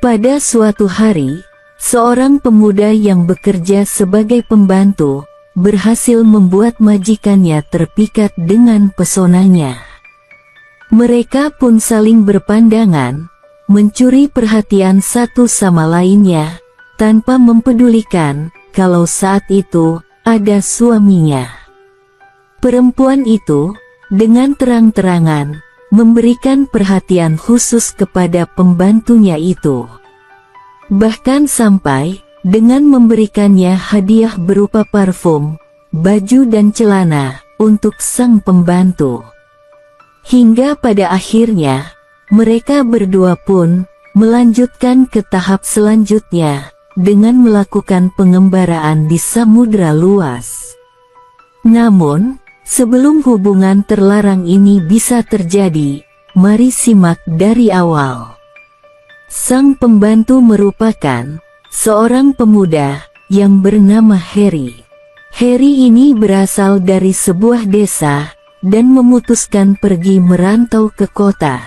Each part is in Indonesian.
Pada suatu hari, seorang pemuda yang bekerja sebagai pembantu berhasil membuat majikannya terpikat dengan pesonanya. Mereka pun saling berpandangan, mencuri perhatian satu sama lainnya, tanpa mempedulikan kalau saat itu ada suaminya. Perempuan itu dengan terang-terangan memberikan perhatian khusus kepada pembantunya itu. Bahkan sampai dengan memberikannya hadiah berupa parfum, baju dan celana untuk sang pembantu. Hingga pada akhirnya, mereka berdua pun melanjutkan ke tahap selanjutnya dengan melakukan pengembaraan di samudra luas. Namun, sebelum hubungan terlarang ini bisa terjadi, mari simak dari awal. Sang pembantu merupakan seorang pemuda yang bernama Harry. Harry ini berasal dari sebuah desa dan memutuskan pergi merantau ke kota.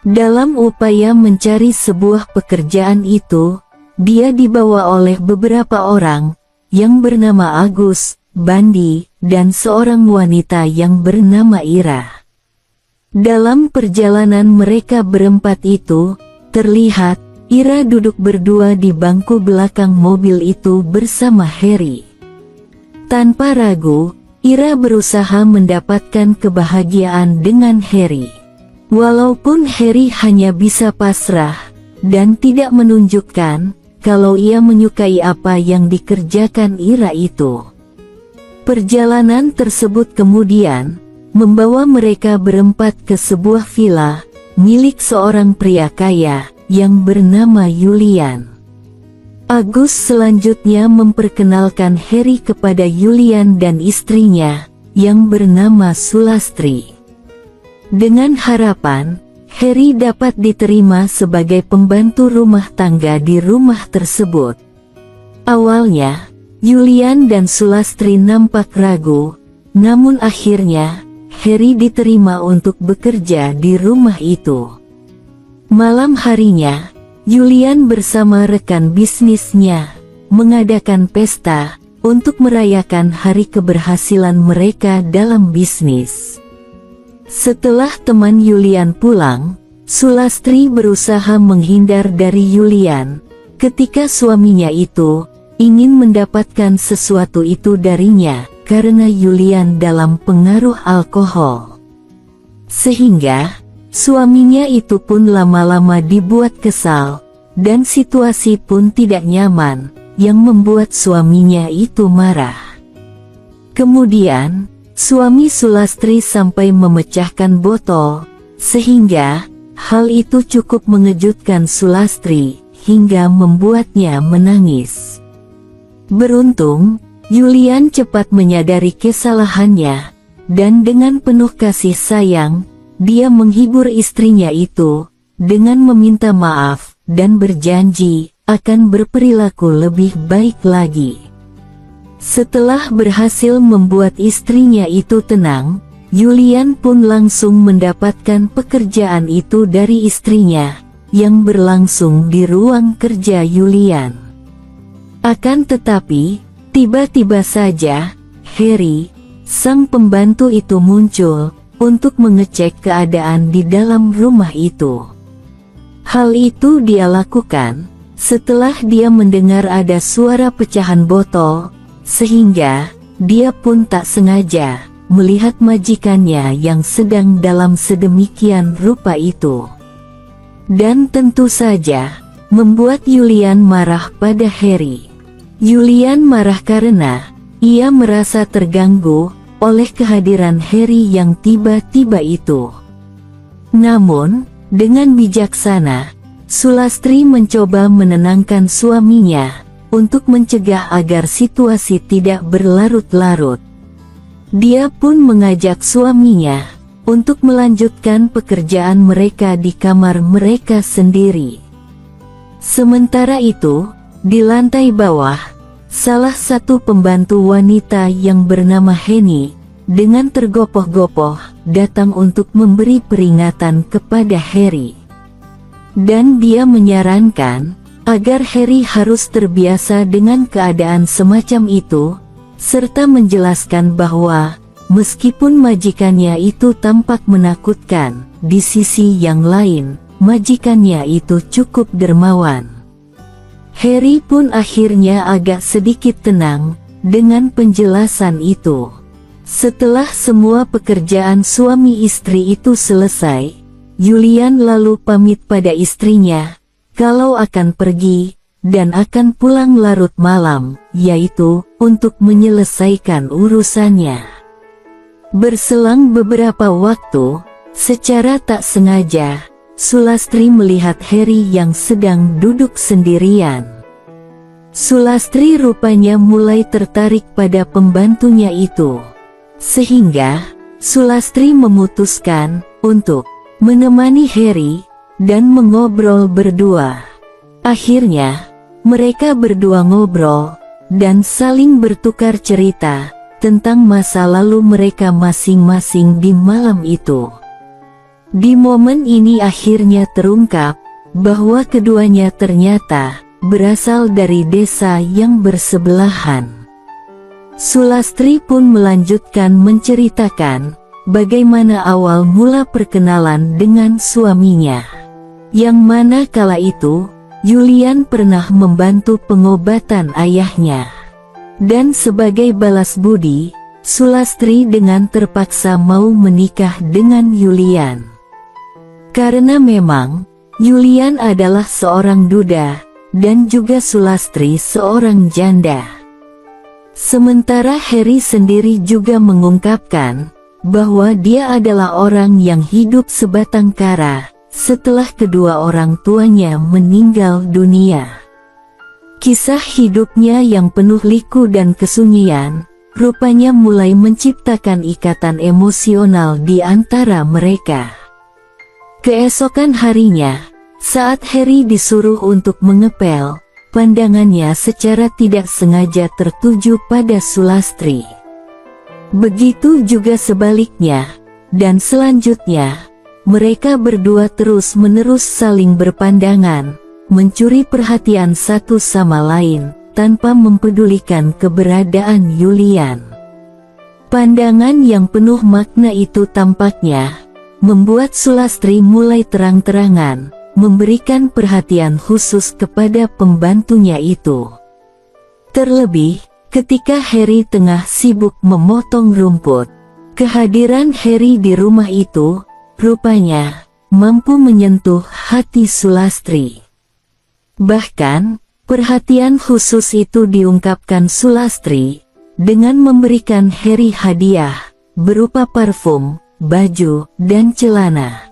Dalam upaya mencari sebuah pekerjaan itu, dia dibawa oleh beberapa orang yang bernama Agus, Bandi, dan seorang wanita yang bernama Ira. Dalam perjalanan mereka berempat itu, terlihat Ira duduk berdua di bangku belakang mobil itu bersama Harry. Tanpa ragu, Ira berusaha mendapatkan kebahagiaan dengan Harry. Walaupun Harry hanya bisa pasrah dan tidak menunjukkan kalau ia menyukai apa yang dikerjakan Ira itu. Perjalanan tersebut kemudian membawa mereka berempat ke sebuah villa milik seorang pria kaya yang bernama Julian. Agus selanjutnya memperkenalkan Harry kepada Julian dan istrinya yang bernama Sulastri. Dengan harapan Harry dapat diterima sebagai pembantu rumah tangga di rumah tersebut. Awalnya, Julian dan Sulastri nampak ragu, namun akhirnya Harry diterima untuk bekerja di rumah itu. Malam harinya, Julian bersama rekan bisnisnya mengadakan pesta untuk merayakan hari keberhasilan mereka dalam bisnis. Setelah teman Julian pulang, Sulastri berusaha menghindar dari Julian ketika suaminya itu ingin mendapatkan sesuatu itu darinya karena Julian dalam pengaruh alkohol. Sehingga suaminya itu pun lama-lama dibuat kesal, dan situasi pun tidak nyaman, yang membuat suaminya itu marah. Kemudian, suami Sulastri sampai memecahkan botol, sehingga hal itu cukup mengejutkan Sulastri, hingga membuatnya menangis. Beruntung, Julian cepat menyadari kesalahannya, dan dengan penuh kasih sayang, dia menghibur istrinya itu dengan meminta maaf dan berjanji akan berperilaku lebih baik lagi. Setelah berhasil membuat istrinya itu tenang, Julian pun langsung mendapatkan pekerjaan itu dari istrinya yang berlangsung di ruang kerja Julian. Akan tetapi, tiba-tiba saja Harry, sang pembantu itu muncul untuk mengecek keadaan di dalam rumah itu. Hal itu dia lakukan setelah dia mendengar ada suara pecahan botol, sehingga dia pun tak sengaja melihat majikannya yang sedang dalam sedemikian rupa itu. Dan tentu saja membuat Julian marah pada Harry. Julian marah karena ia merasa terganggu oleh kehadiran Harry yang tiba-tiba itu. Namun, dengan bijaksana, Sulastri mencoba menenangkan suaminya untuk mencegah agar situasi tidak berlarut-larut. Dia pun mengajak suaminya untuk melanjutkan pekerjaan mereka di kamar mereka sendiri. Sementara itu, di lantai bawah, salah satu pembantu wanita yang bernama Henny, dengan tergopoh-gopoh, datang untuk memberi peringatan kepada Harry. Dan dia menyarankan agar Harry harus terbiasa dengan keadaan semacam itu, serta menjelaskan bahwa meskipun majikannya itu tampak menakutkan, di sisi yang lain, majikannya itu cukup dermawan. Harry pun akhirnya agak sedikit tenang dengan penjelasan itu. Setelah semua pekerjaan suami istri itu selesai, Julian lalu pamit pada istrinya kalau akan pergi dan akan pulang larut malam, yaitu untuk menyelesaikan urusannya. Berselang beberapa waktu, secara tak sengaja, Sulastri melihat Harry yang sedang duduk sendirian. Sulastri rupanya mulai tertarik pada pembantunya itu, sehingga Sulastri memutuskan untuk menemani Harry dan mengobrol berdua. Akhirnya, mereka berdua ngobrol dan saling bertukar cerita tentang masa lalu mereka masing-masing di malam itu. Di momen ini akhirnya terungkap bahwa keduanya ternyata berasal dari desa yang bersebelahan. Sulastri pun melanjutkan menceritakan bagaimana awal mula perkenalan dengan suaminya, yang mana kala itu Julian pernah membantu pengobatan ayahnya. Dan sebagai balas budi, Sulastri dengan terpaksa mau menikah dengan Julian. Karena memang Julian adalah seorang duda dan juga Sulastri seorang janda. Sementara Harry sendiri juga mengungkapkan bahwa dia adalah orang yang hidup sebatang kara setelah kedua orang tuanya meninggal dunia. Kisah hidupnya yang penuh liku dan kesunyian rupanya mulai menciptakan ikatan emosional di antara mereka. Keesokan harinya, saat Harry disuruh untuk mengepel, pandangannya secara tidak sengaja tertuju pada Sulastri. Begitu juga sebaliknya, dan selanjutnya, mereka berdua terus-menerus saling berpandangan, mencuri perhatian satu sama lain, tanpa mempedulikan keberadaan Julian. Pandangan yang penuh makna itu tampaknya membuat Sulastri mulai terang-terangan memberikan perhatian khusus kepada pembantunya itu. Terlebih, ketika Harry tengah sibuk memotong rumput, kehadiran Harry di rumah itu rupanya mampu menyentuh hati Sulastri. Bahkan, perhatian khusus itu diungkapkan Sulastri dengan memberikan Harry hadiah berupa parfum, baju, dan celana.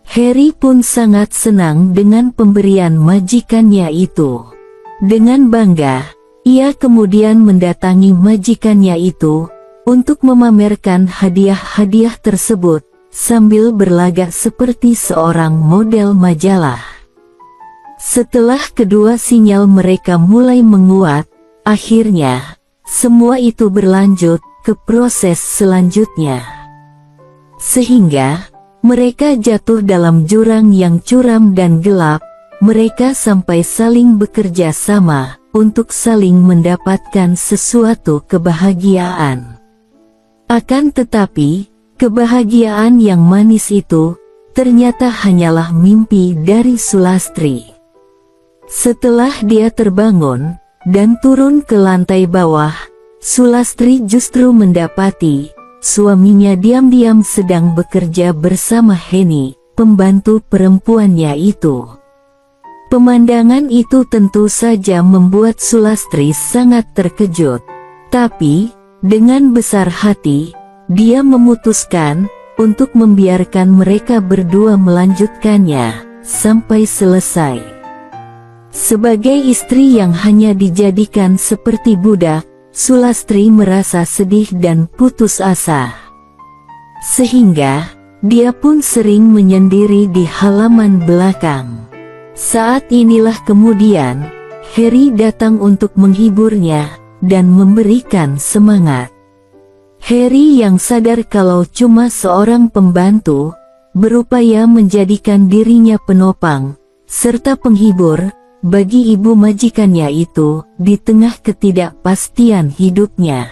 Harry pun sangat senang dengan pemberian majikannya itu. Dengan bangga, ia kemudian mendatangi majikannya itu untuk memamerkan hadiah-hadiah tersebut sambil berlagak seperti seorang model majalah. Setelah kedua sinyal mereka mulai menguat, akhirnya semua itu berlanjut ke proses selanjutnya. Sehingga mereka jatuh dalam jurang yang curam dan gelap. Mereka sampai saling bekerja sama untuk saling mendapatkan sesuatu kebahagiaan. Akan tetapi, kebahagiaan yang manis itu ternyata hanyalah mimpi dari Sulastri. Setelah dia terbangun dan turun ke lantai bawah, Sulastri justru mendapati suaminya diam-diam sedang bekerja bersama Henny, pembantu perempuannya itu. Pemandangan itu tentu saja membuat Sulastri sangat terkejut. Tapi, dengan besar hati, dia memutuskan untuk membiarkan mereka berdua melanjutkannya sampai selesai. Sebagai istri yang hanya dijadikan seperti budak, Sulastri merasa sedih dan putus asa. Sehingga, dia pun sering menyendiri di halaman belakang. Saat inilah kemudian, Harry datang untuk menghiburnya dan memberikan semangat. Harry yang sadar kalau cuma seorang pembantu, berupaya menjadikan dirinya penopang, serta penghibur, bagi ibu majikannya itu, di tengah ketidakpastian hidupnya.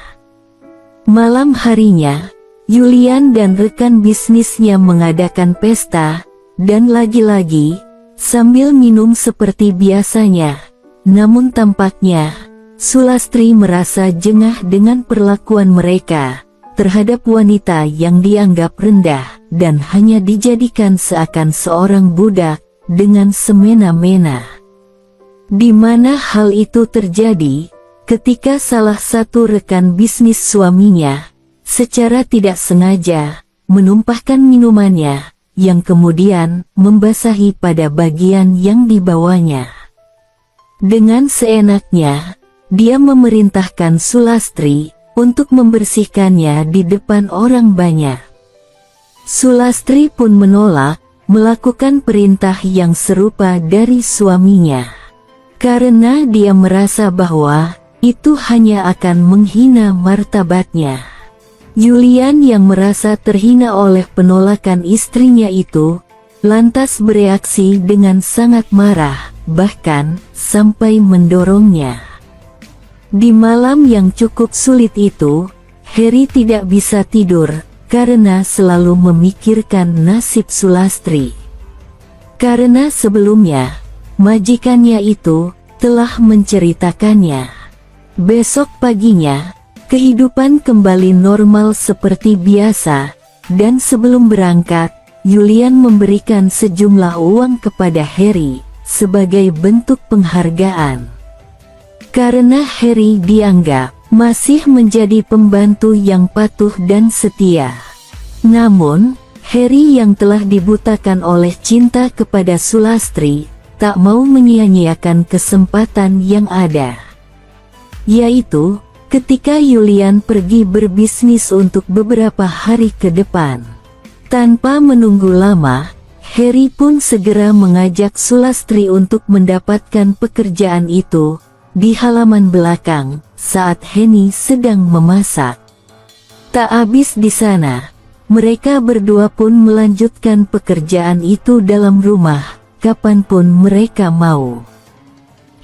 Malam harinya, Julian dan rekan bisnisnya mengadakan pesta, dan lagi-lagi, sambil minum seperti biasanya. Namun tampaknya, Sulastri merasa jengah dengan perlakuan mereka terhadap wanita yang dianggap rendah, dan hanya dijadikan seakan seorang budak, dengan semena-mena. Di mana hal itu terjadi, ketika salah satu rekan bisnis suaminya, secara tidak sengaja, menumpahkan minumannya, yang kemudian membasahi pada bagian yang dibawanya. Dengan seenaknya, dia memerintahkan Sulastri untuk membersihkannya di depan orang banyak. Sulastri pun menolak melakukan perintah yang serupa dari suaminya, karena dia merasa bahwa itu hanya akan menghina martabatnya. Julian yang merasa terhina oleh penolakan istrinya itu, lantas bereaksi dengan sangat marah, bahkan sampai mendorongnya. Di malam yang cukup sulit itu, Harry tidak bisa tidur, karena selalu memikirkan nasib Sulastri. Karena sebelumnya, majikannya itu telah menceritakannya. Besok paginya, kehidupan kembali normal seperti biasa, dan sebelum berangkat, Julian memberikan sejumlah uang kepada Harry, sebagai bentuk penghargaan. Karena Harry dianggap masih menjadi pembantu yang patuh dan setia. Namun, Harry yang telah dibutakan oleh cinta kepada Sulastri, tak mau menyia-nyiakan kesempatan yang ada. Yaitu, ketika Julian pergi berbisnis untuk beberapa hari ke depan. Tanpa menunggu lama, Harry pun segera mengajak Sulastri untuk mendapatkan pekerjaan itu, di halaman belakang, saat Henny sedang memasak. Tak habis di sana, mereka berdua pun melanjutkan pekerjaan itu dalam rumah, kapanpun mereka mau.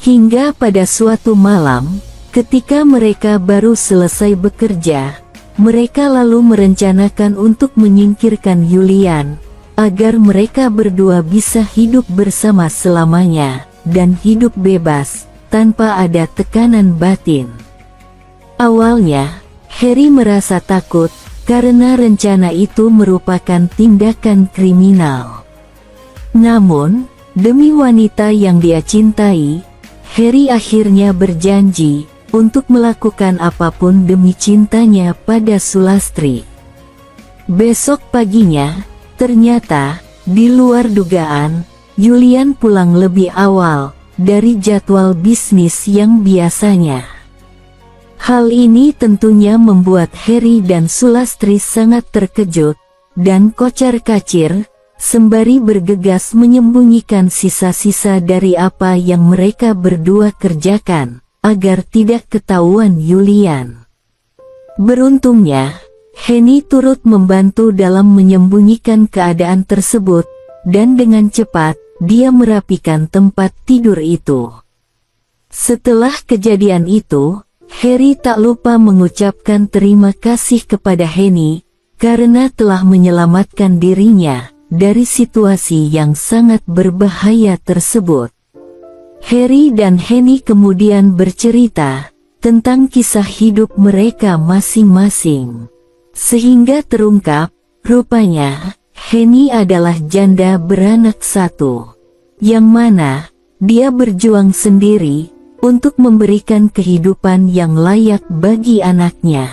Hingga pada suatu malam, ketika mereka baru selesai bekerja, mereka lalu merencanakan untuk menyingkirkan Julian, agar mereka berdua bisa hidup bersama selamanya, dan hidup bebas, tanpa ada tekanan batin. Awalnya, Harry merasa takut, karena rencana itu merupakan tindakan kriminal. Namun, demi wanita yang dia cintai, Harry akhirnya berjanji untuk melakukan apapun demi cintanya pada Sulastri. Besok paginya, ternyata, di luar dugaan, Julian pulang lebih awal dari jadwal bisnis yang biasanya. Hal ini tentunya membuat Harry dan Sulastri sangat terkejut, dan kocar-kacir, sembari bergegas menyembunyikan sisa-sisa dari apa yang mereka berdua kerjakan, agar tidak ketahuan Julian. Beruntungnya, Henny turut membantu dalam menyembunyikan keadaan tersebut, dan dengan cepat, dia merapikan tempat tidur itu. Setelah kejadian itu, Harry tak lupa mengucapkan terima kasih kepada Henny, karena telah menyelamatkan dirinya dari situasi yang sangat berbahaya tersebut. Harry dan Henny kemudian bercerita tentang kisah hidup mereka masing-masing. Sehingga terungkap, rupanya, Henny adalah janda beranak satu, yang mana dia berjuang sendiri untuk memberikan kehidupan yang layak bagi anaknya.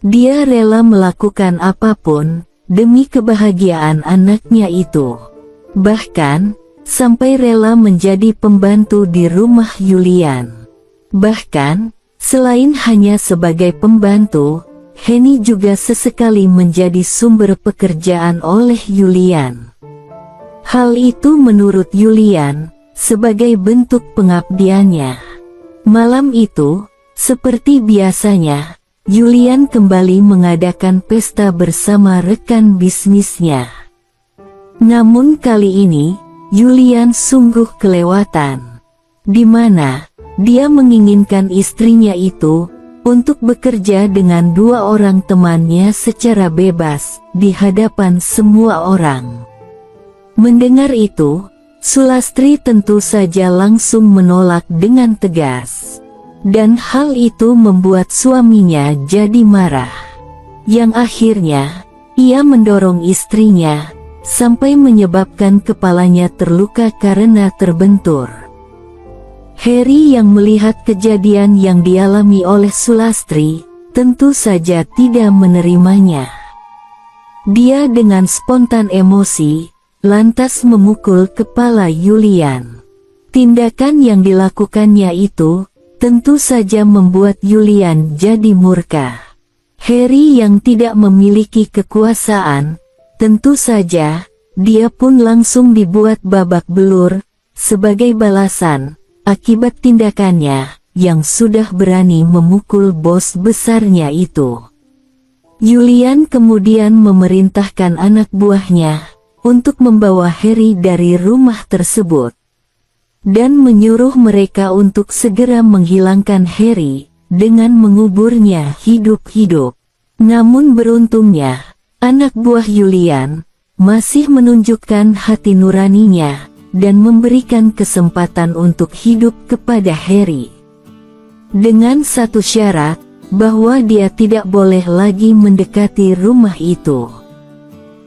Dia rela melakukan apapun demi kebahagiaan anaknya itu. Bahkan, sampai rela menjadi pembantu di rumah Julian. Bahkan, selain hanya sebagai pembantu, Henny juga sesekali menjadi sumber pekerjaan oleh Julian. Hal itu menurut Julian, sebagai bentuk pengabdiannya. Malam itu, seperti biasanya, Julian kembali mengadakan pesta bersama rekan bisnisnya. Namun kali ini, Yulian sungguh kelewatan. Di mana dia menginginkan istrinya itu untuk bekerja dengan 2 orang temannya secara bebas di hadapan semua orang. Mendengar itu, Sulastri tentu saja langsung menolak dengan tegas. Dan hal itu membuat suaminya jadi marah. Yang akhirnya, ia mendorong istrinya sampai menyebabkan kepalanya terluka karena terbentur. Harry yang melihat kejadian yang dialami oleh Sulastri, tentu saja tidak menerimanya. Dia dengan spontan emosi, lantas memukul kepala Yulian. Tindakan yang dilakukannya itu, tentu saja membuat Yulian jadi murka. Harry yang tidak memiliki kekuasaan, tentu saja, dia pun langsung dibuat babak belur, sebagai balasan, akibat tindakannya, yang sudah berani memukul bos besarnya itu. Yulian kemudian memerintahkan anak buahnya, untuk membawa Harry dari rumah tersebut. Dan menyuruh mereka untuk segera menghilangkan Harry, dengan menguburnya hidup-hidup. Namun beruntungnya, anak buah Yulian masih menunjukkan hati nuraninya dan memberikan kesempatan untuk hidup kepada Harry. Dengan satu syarat, bahwa dia tidak boleh lagi mendekati rumah itu.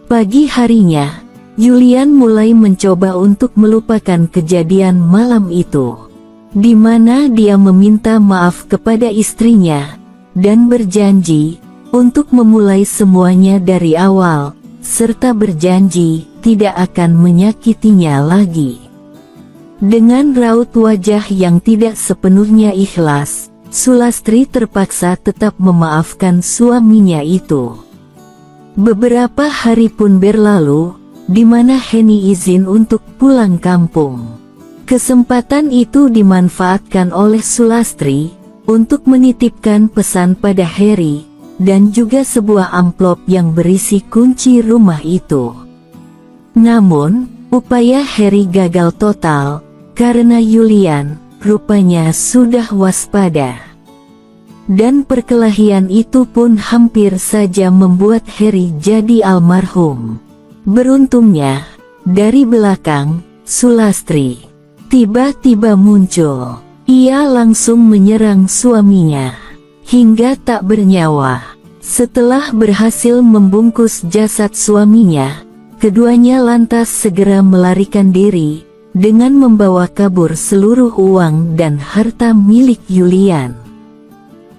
Pagi harinya, Yulian mulai mencoba untuk melupakan kejadian malam itu, di mana dia meminta maaf kepada istrinya dan berjanji untuk memulai semuanya dari awal, serta berjanji tidak akan menyakitinya lagi. Dengan raut wajah yang tidak sepenuhnya ikhlas, Sulastri terpaksa tetap memaafkan suaminya itu. Beberapa hari pun berlalu, di mana Henny izin untuk pulang kampung. Kesempatan itu dimanfaatkan oleh Sulastri untuk menitipkan pesan pada Harry, dan juga sebuah amplop yang berisi kunci rumah itu. Namun, upaya Harry gagal total, karena Yulian rupanya sudah waspada. Dan perkelahian itu pun hampir saja membuat Harry jadi almarhum. Beruntungnya, dari belakang, Sulastri tiba-tiba muncul. Ia langsung menyerang suaminya, hingga tak bernyawa. Setelah berhasil membungkus jasad suaminya, keduanya lantas segera melarikan diri, dengan membawa kabur seluruh uang dan harta milik Yulian.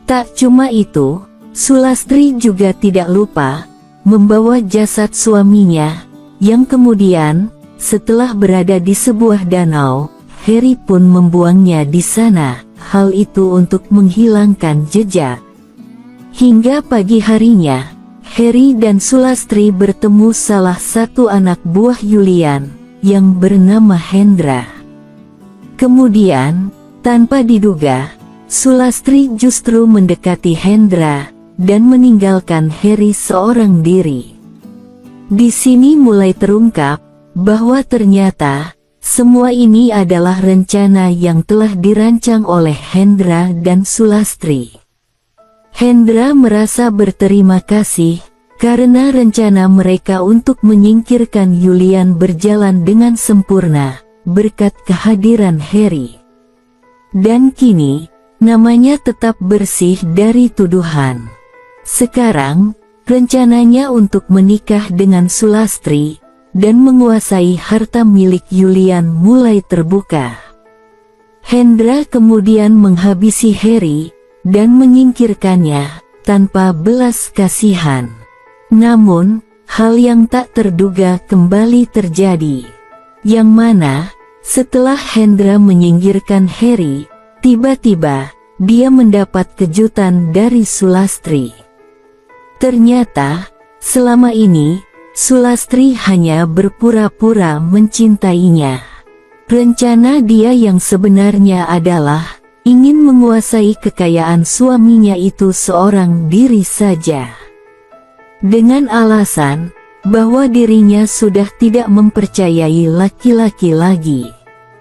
Tak cuma itu, Sulastri juga tidak lupa membawa jasad suaminya, yang kemudian, setelah berada di sebuah danau, Harry pun membuangnya di sana, hal itu untuk menghilangkan jejak. Hingga pagi harinya, Harry dan Sulastri bertemu salah satu anak buah Yulian, yang bernama Hendra. Kemudian, tanpa diduga, Sulastri justru mendekati Hendra, dan meninggalkan Harry seorang diri. Di sini mulai terungkap, bahwa ternyata, semua ini adalah rencana yang telah dirancang oleh Hendra dan Sulastri. Hendra merasa berterima kasih, karena rencana mereka untuk menyingkirkan Yulian berjalan dengan sempurna, berkat kehadiran Harry. Dan kini, namanya tetap bersih dari tuduhan. Sekarang, rencananya untuk menikah dengan Sulastri, dan menguasai harta milik Yulian mulai terbuka. Hendra kemudian menghabisi Harry, dan menyingkirkannya, tanpa belas kasihan. Namun, hal yang tak terduga kembali terjadi. Yang mana, setelah Hendra menyingkirkan Harry, tiba-tiba, dia mendapat kejutan dari Sulastri. Ternyata, selama ini, Sulastri hanya berpura-pura mencintainya. Rencana dia yang sebenarnya adalah, ingin menguasai kekayaan suaminya itu seorang diri saja. Dengan alasan, bahwa dirinya sudah tidak mempercayai laki-laki lagi.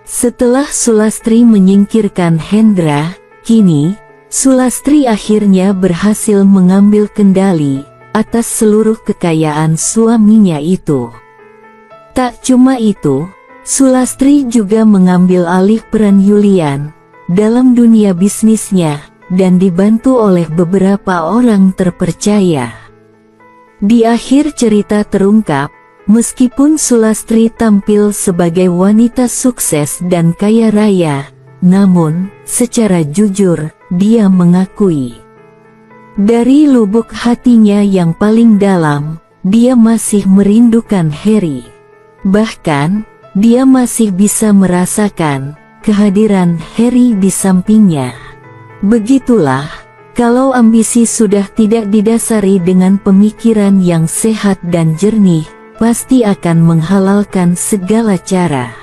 Setelah Sulastri menyingkirkan Hendra, kini Sulastri akhirnya berhasil mengambil kendali atas seluruh kekayaan suaminya itu. Tak cuma itu, Sulastri juga mengambil alih peran Julian dalam dunia bisnisnya dan dibantu oleh beberapa orang terpercaya. Di akhir cerita terungkap, meskipun Sulastri tampil sebagai wanita sukses dan kaya raya, namun secara jujur dia mengakui dari lubuk hatinya yang paling dalam, dia masih merindukan Harry. Bahkan, dia masih bisa merasakan kehadiran Harry di sampingnya. Begitulah, kalau ambisi sudah tidak didasari dengan pemikiran yang sehat dan jernih, pasti akan menghalalkan segala cara.